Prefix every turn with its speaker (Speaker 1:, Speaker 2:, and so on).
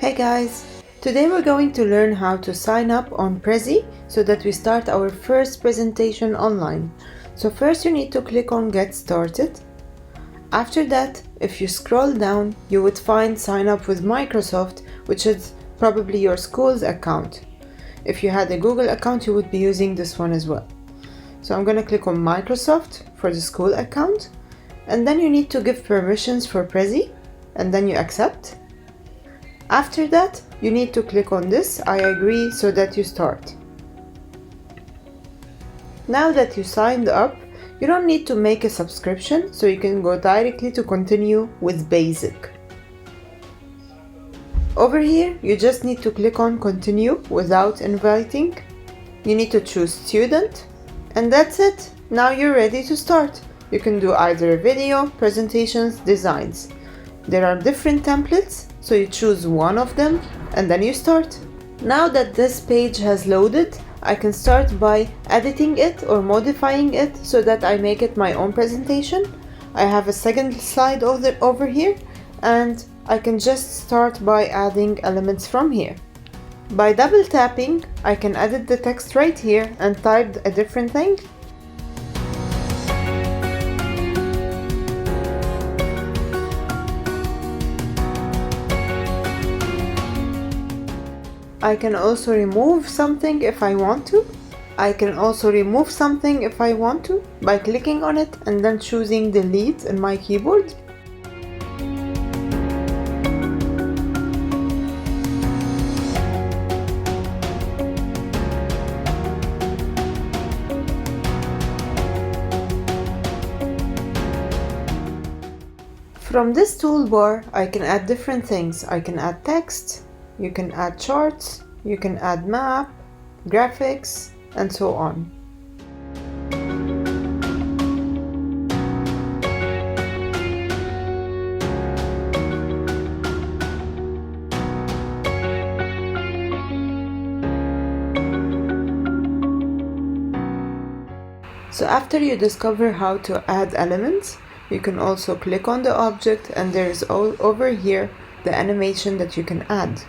Speaker 1: Hey guys! Today we're going to learn how to sign up on Prezi so that we start our first presentation online. So first you need to click on Get Started. After that, if you scroll down, you would find Sign up with Microsoft, which is probably your school's account. If you had a Google account, you would be using this one as well. So I'm going to click on Microsoft for the school account, and then you need to give permissions for Prezi, and then you accept. After that, you need to click on this I agree so that you start. Now that you signed up, you don't need to make a subscription, so you can go directly to continue with basic. Over here, you just need to click on continue without inviting. You need to choose student, and that's it. Now you're ready to start. You can do either video, presentations, designs. There are different templates, so you choose one of them and then you start. Now that this page has loaded, I can start by editing it or modifying it so that I make it my own presentation. I have a second slide over here, and I can just start by adding elements from here. By double tapping, I can edit the text right here and type a different thing. I can also remove something if I want to. I can also remove something if I want to by clicking on it and then choosing delete in my keyboard. From this toolbar, I can add different things. I can add text, you can add charts, you can add map, graphics, and so on. So after you discover how to add elements, you can also click on the object, and there is over here the animation that you can add.